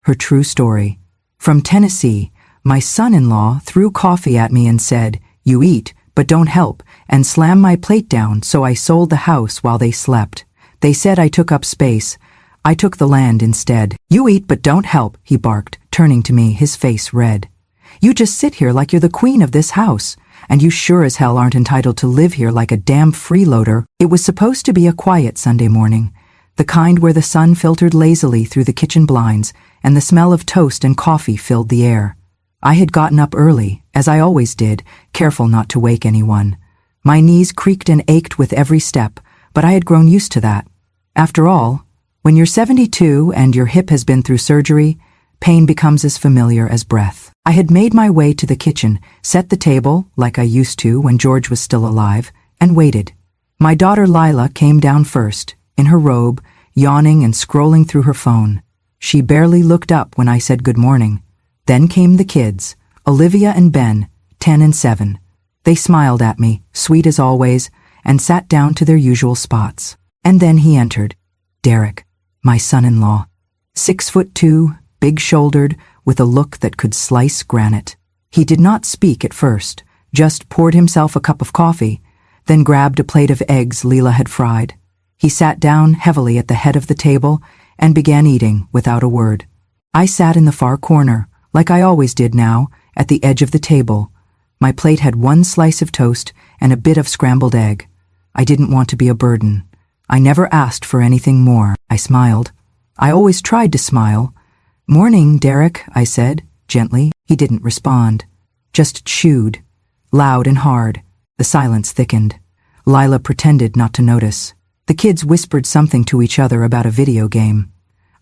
Her true story. From Tennessee, my son-in-law threw coffee at me and said, "You eat, but don't help," and slammed my plate down, so I sold the house while they slept. They said I took up space. I took the land instead. "You eat, but don't help," he barked, turning to me, his face red. "You just sit here like you're the queen of this house, and you sure as hell aren't entitled to live here like a damn freeloader." It was supposed to be a quiet Sunday morning, the kind where the sun filtered lazily through the kitchen blinds and the smell of toast and coffee filled the air. I had gotten up early, as I always did, careful not to wake anyone. My knees creaked and ached with every step, but I had grown used to that. After all, when you're 72 and your hip has been through surgery, pain becomes as familiar as breath. I had made my way to the kitchen, set the table, like I used to when George was still alive, and waited. My daughter Lila came down first, in her robe, yawning and scrolling through her phone. She barely looked up when I said good morning. Then came the kids, Olivia and Ben, 10 and 7. They smiled at me, sweet as always, and sat down to their usual spots. And then he entered. Derek, my son-in-law. 6'2", big-shouldered, with a look that could slice granite. He did not speak at first, just poured himself a cup of coffee, then grabbed a plate of eggs Leela had fried. He sat down heavily at the head of the table and began eating without a word. I sat in the far corner, like I always did now, at the edge of the table. My plate had one slice of toast and a bit of scrambled egg. I didn't want to be a burden. I never asked for anything more. I smiled. I always tried to smile. "Morning, Derek," I said, gently. He didn't respond. Just chewed. Loud and hard. The silence thickened. Lila pretended not to notice. The kids whispered something to each other about a video game.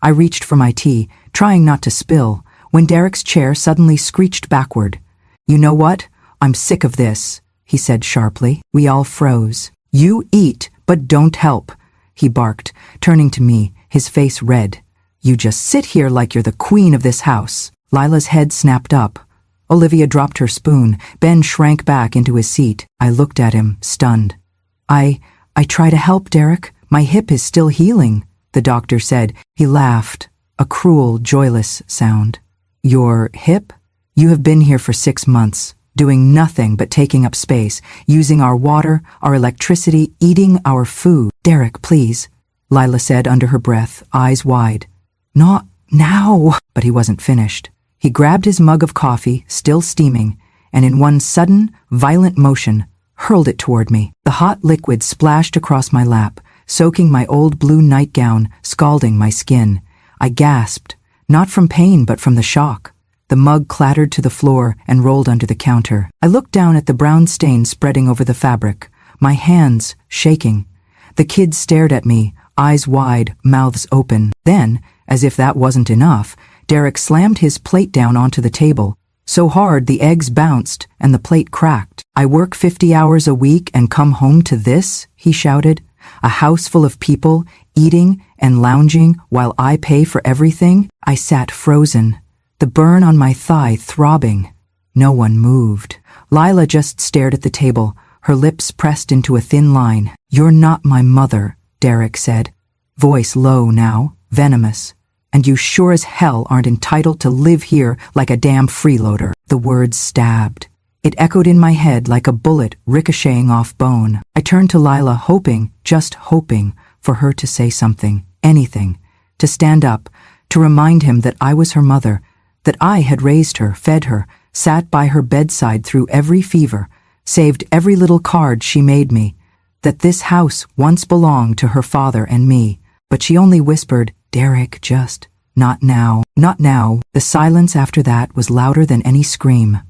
I reached for my tea, trying not to spill, when Derek's chair suddenly screeched backward. "You know what? I'm sick of this," he said sharply. We all froze. "You eat, but don't help," he barked, turning to me, his face red. "You just sit here like you're the queen of this house." Lila's head snapped up. Olivia dropped her spoon. Ben shrank back into his seat. I looked at him, stunned. I try to help, Derek. My hip is still healing," the doctor said. He laughed, a cruel, joyless sound. "Your hip? You have been here for 6 months, doing nothing but taking up space, using our water, our electricity, eating our food." "Derek, please," Lila said under her breath, eyes wide. "Not now." But he wasn't finished. He grabbed his mug of coffee, still steaming, and in one sudden, violent motion, hurled it toward me. The hot liquid splashed across my lap, soaking my old blue nightgown, scalding my skin. I gasped, not from pain but from the shock. The mug clattered to the floor and rolled under the counter. I looked down at the brown stain spreading over the fabric, my hands shaking. The kids stared at me, eyes wide, mouths open. Then, as if that wasn't enough, Derek slammed his plate down onto the table, so hard the eggs bounced and the plate cracked. "I work 50 hours a week and come home to this?" he shouted. "A house full of people, eating and lounging while I pay for everything?" I sat frozen, the burn on my thigh throbbing. No one moved. Lila just stared at the table, her lips pressed into a thin line. "You're not my mother," Derek said, voice low now, venomous. "And you sure as hell aren't entitled to live here like a damn freeloader." The words stabbed. It echoed in my head like a bullet ricocheting off bone. I turned to Lila, hoping, just hoping, for her to say something, anything, to stand up, to remind him that I was her mother, that I had raised her, fed her, sat by her bedside through every fever, saved every little card she made me, that this house once belonged to her father and me. But she only whispered, "Derek, just, not now, not now." The silence after that was louder than any scream.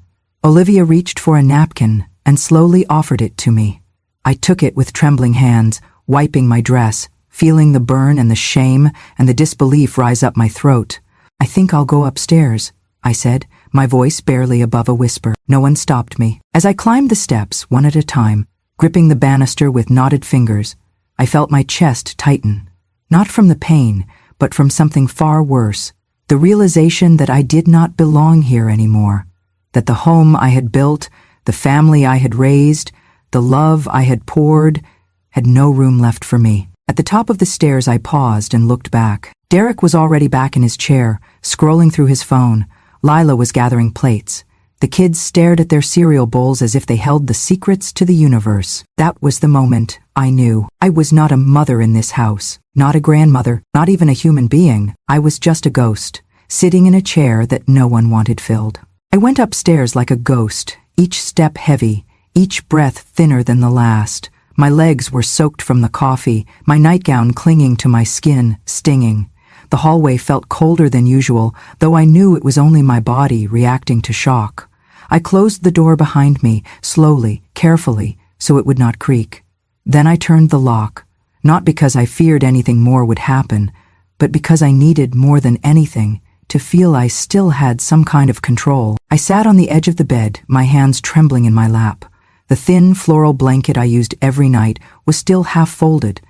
Olivia reached for a napkin and slowly offered it to me. I took it with trembling hands, wiping my dress, feeling the burn and the shame and the disbelief rise up my throat. "I think I'll go upstairs," I said, my voice barely above a whisper. No one stopped me. As I climbed the steps, one at a time, gripping the banister with knotted fingers, I felt my chest tighten. Not from the pain, but from something far worse, the realization that I did not belong here anymore, that the home I had built, the family I had raised, the love I had poured, had no room left for me. At the top of the stairs I paused and looked back. Derek was already back in his chair, scrolling through his phone. Lila was gathering plates. The kids stared at their cereal bowls as if they held the secrets to the universe. That was the moment I knew. I was not a mother in this house, not a grandmother, not even a human being. I was just a ghost, sitting in a chair that no one wanted filled. I went upstairs like a ghost, each step heavy, each breath thinner than the last. My legs were soaked from the coffee, my nightgown clinging to my skin, stinging. The hallway felt colder than usual, though I knew it was only my body reacting to shock. I closed the door behind me, slowly, carefully, so it would not creak. Then I turned the lock, not because I feared anything more would happen, but because I needed more than anything to feel I still had some kind of control. I sat on the edge of the bed, my hands trembling in my lap. The thin floral blanket I used every night was still half folded,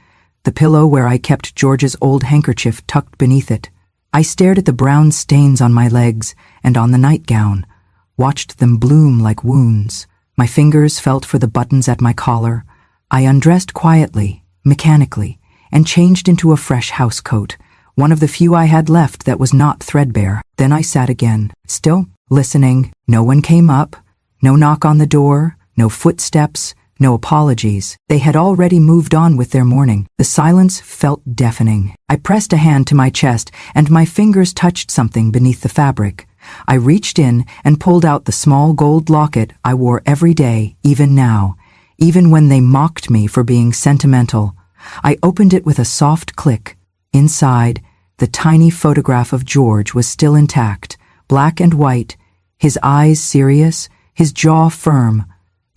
the pillow where I kept George's old handkerchief tucked beneath it. I stared at the brown stains on my legs and on the nightgown, watched them bloom like wounds. My fingers felt for the buttons at my collar. I undressed quietly, mechanically, and changed into a fresh housecoat, one of the few I had left that was not threadbare. Then I sat again, still listening. No one came up, no knock on the door, no footsteps, no apologies. They had already moved on with their morning. The silence felt deafening. I pressed a hand to my chest, and my fingers touched something beneath the fabric. I reached in and pulled out the small gold locket I wore every day, even now, even when they mocked me for being sentimental. I opened it with a soft click. Inside, the tiny photograph of George was still intact, black and white, his eyes serious, his jaw firm,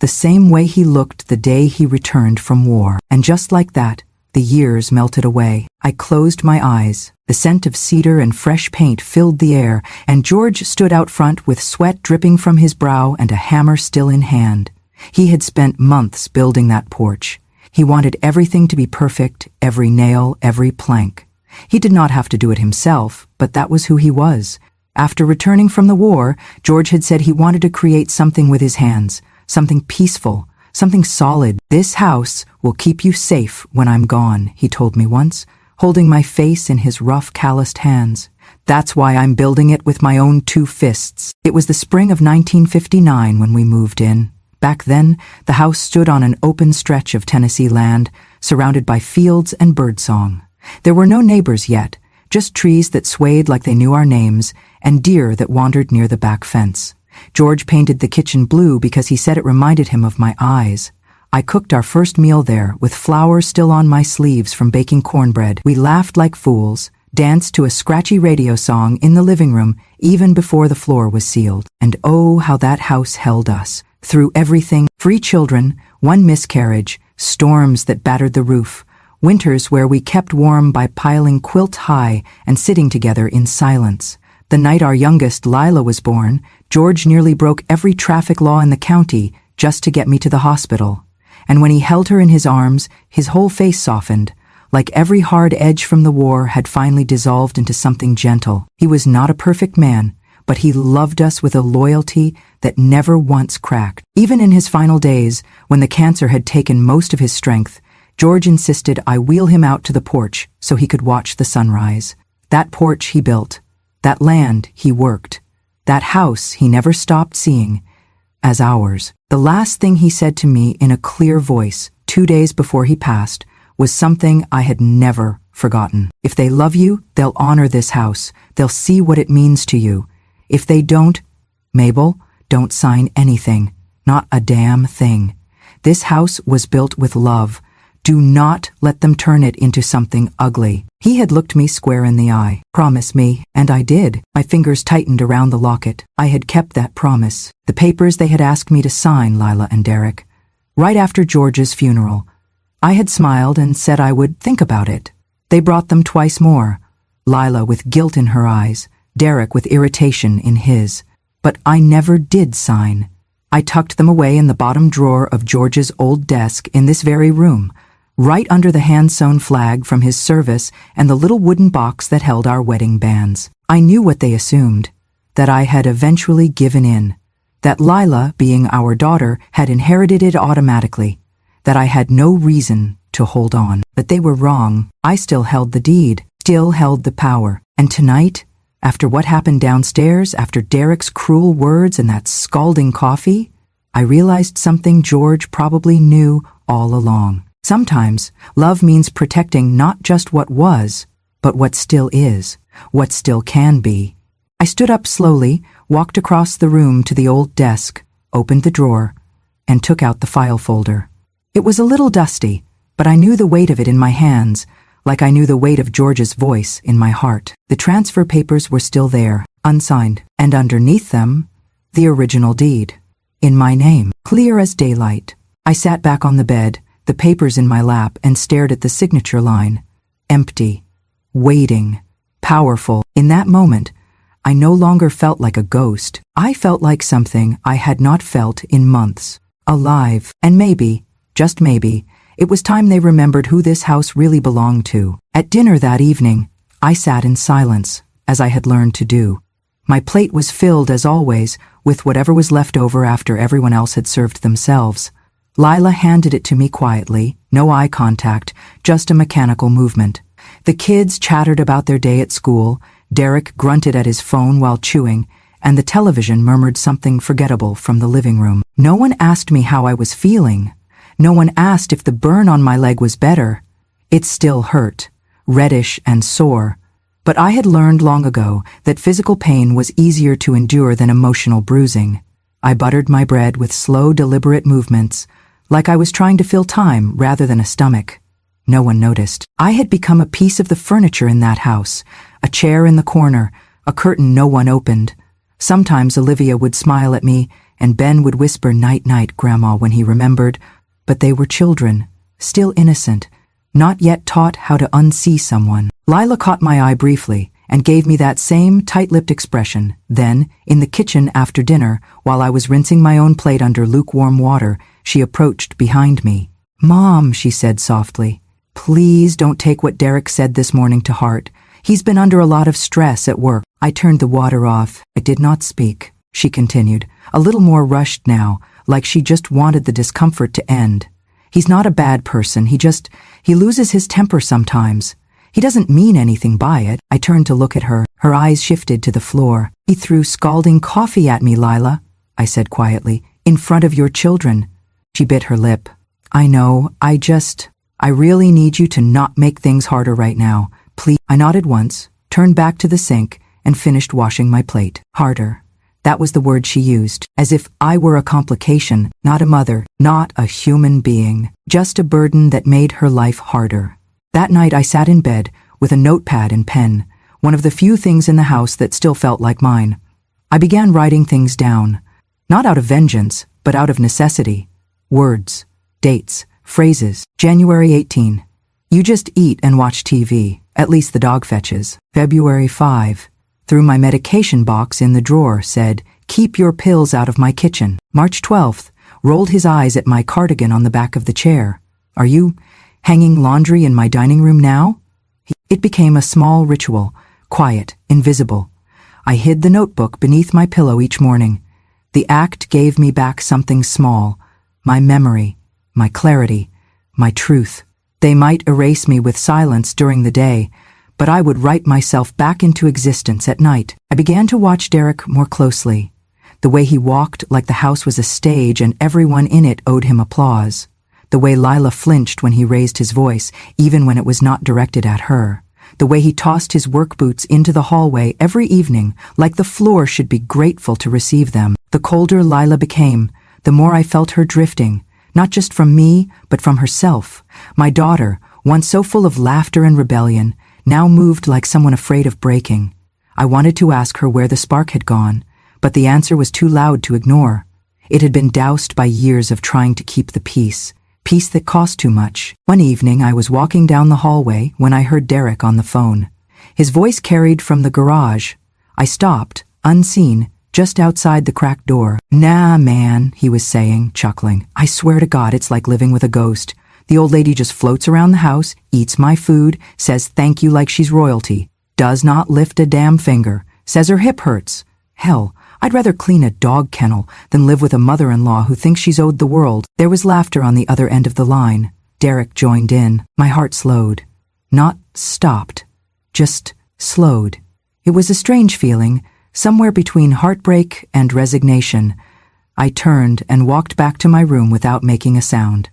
the same way he looked the day he returned from war. And just like that, the years melted away. I closed my eyes. The scent of cedar and fresh paint filled the air, and George stood out front with sweat dripping from his brow and a hammer still in hand. He had spent months building that porch. He wanted everything to be perfect, every nail, every plank. He did not have to do it himself, but that was who he was. After returning from the war, George had said he wanted to create something with his hands, something peaceful, something solid. "This house will keep you safe when I'm gone," he told me once, holding my face in his rough, calloused hands. "That's why I'm building it with my own 2 fists." It was the spring of 1959 when we moved in. Back then, the house stood on an open stretch of Tennessee land, surrounded by fields and birdsong. There were no neighbors yet, just trees that swayed like they knew our names, and deer that wandered near the back fence. George painted the kitchen blue because he said it reminded him of my eyes. I cooked our first meal there, with flour still on my sleeves from baking cornbread. We laughed like fools, danced to a scratchy radio song in the living room even before the floor was sealed. And oh, how that house held us. Through everything, 3 children, 1 miscarriage, storms that battered the roof, winters where we kept warm by piling quilt high and sitting together in silence. The night our youngest, Lila, was born, George nearly broke every traffic law in the county just to get me to the hospital. And when he held her in his arms, his whole face softened, like every hard edge from the war had finally dissolved into something gentle. He was not a perfect man, but he loved us with a loyalty that never once cracked. Even in his final days, when the cancer had taken most of his strength, George insisted I wheel him out to the porch so he could watch the sunrise. That porch he built, that land he worked, that house he never stopped seeing as ours. The last thing he said to me in a clear voice 2 days before he passed was something I had never forgotten. "If they love you, they'll honor this house. They'll see what it means to you. If they don't, Mabel, don't sign anything. Not a damn thing. This house was built with love. Do not let them turn it into something ugly." He had looked me square in the eye. "Promise me," and I did. My fingers tightened around the locket. I had kept that promise. The papers they had asked me to sign, Lila and Derek. Right after George's funeral, I had smiled and said I would think about it. They brought them twice more, Lila with guilt in her eyes, Derek with irritation in his. But I never did sign. I tucked them away in the bottom drawer of George's old desk in this very room, right under the hand-sewn flag from his service and the little wooden box that held our wedding bands. I knew what they assumed, that I had eventually given in, that Lila, being our daughter, had inherited it automatically, that I had no reason to hold on. But they were wrong. I still held the deed, still held the power. And tonight, After what happened downstairs, after Derek's cruel words and that scalding coffee, I realized something George probably knew all along. Sometimes love means protecting not just what was, but what still is, what still can be. I stood up slowly, walked across the room to the old desk, opened the drawer, and took out the file folder. It was a little dusty, but I knew the weight of it in my hands, like I knew the weight of George's voice in my heart. The transfer papers were still there, unsigned, and underneath them, the original deed. In my name, clear as daylight. I sat back on the bed, the papers in my lap, and stared at the signature line. Empty. Waiting. Powerful. In that moment, I no longer felt like a ghost. I felt like something I had not felt in months. Alive. And maybe, just maybe, it was time they remembered who this house really belonged to. At dinner that evening, I sat in silence, as I had learned to do. My plate was filled, as always, with whatever was left over after everyone else had served themselves. Lila handed it to me quietly, no eye contact, just a mechanical movement. The kids chattered about their day at school, Derek grunted at his phone while chewing, and the television murmured something forgettable from the living room. No one asked me how I was feeling. No one asked if the burn on my leg was better. It still hurt, reddish and sore. But I had learned long ago that physical pain was easier to endure than emotional bruising. I buttered my bread with slow, deliberate movements, like I was trying to fill time rather than a stomach. No one noticed. I had become a piece of the furniture in that house, a chair in the corner, a curtain no one opened. Sometimes Olivia would smile at me, and Ben would whisper, "Night-night, Grandma," when he remembered. But they were children, still innocent, not yet taught how to unsee someone. Lila caught my eye briefly and gave me that same tight-lipped expression. Then, in the kitchen after dinner, while I was rinsing my own plate under lukewarm water, she approached behind me. "Mom," she said softly, "please don't take what Derek said this morning to heart. He's been under a lot of stress at work." I turned the water off. I did not speak. She continued, a little more rushed now, like she just wanted the discomfort to end. "He's not a bad person. He loses his temper sometimes. He doesn't mean anything by it." I turned to look at her. Her eyes shifted to the floor. "He threw scalding coffee at me, Lila," I said quietly, "in front of your children." She bit her lip. "I know, I really need you to not make things harder right now. Please." I nodded once, turned back to the sink, and finished washing my plate. Harder. That was the word she used, as if I were a complication, not a mother, not a human being, just a burden that made her life harder. That night I sat in bed with a notepad and pen, one of the few things in the house that still felt like mine. I began writing things down, not out of vengeance, but out of necessity. Words, dates, phrases. January 18. You just eat and watch TV, at least the dog fetches. February 5. Threw my medication box in the drawer, said, "Keep your pills out of my kitchen." March 12th, rolled his eyes at my cardigan on the back of the chair. "Are you hanging laundry in my dining room now?" It became a small ritual, quiet, invisible. I hid the notebook beneath my pillow each morning. The act gave me back something small, my memory, my clarity, my truth. They might erase me with silence during the day, but I would write myself back into existence at night. I began to watch Derek more closely. The way he walked like the house was a stage and everyone in it owed him applause. The way Lila flinched when he raised his voice, even when it was not directed at her. The way he tossed his work boots into the hallway every evening, like the floor should be grateful to receive them. The colder Lila became, the more I felt her drifting, not just from me, but from herself. My daughter, once so full of laughter and rebellion, now moved like someone afraid of breaking. I wanted to ask her where the spark had gone, but the answer was too loud to ignore. It had been doused by years of trying to keep the peace that cost too much. One evening I was walking down the hallway when I heard Derek on the phone. His voice carried from the garage. I stopped, unseen, just outside the cracked door. "Nah, man," he was saying, chuckling. "I swear to God, it's like living with a ghost. The old lady just floats around the house, eats my food, says thank you like she's royalty, does not lift a damn finger, says her hip hurts. Hell, I'd rather clean a dog kennel than live with a mother-in-law who thinks she's owed the world." There was laughter on the other end of the line. Derek joined in. My heart slowed. Not stopped, just slowed. It was a strange feeling, somewhere between heartbreak and resignation. I turned and walked back to my room without making a sound.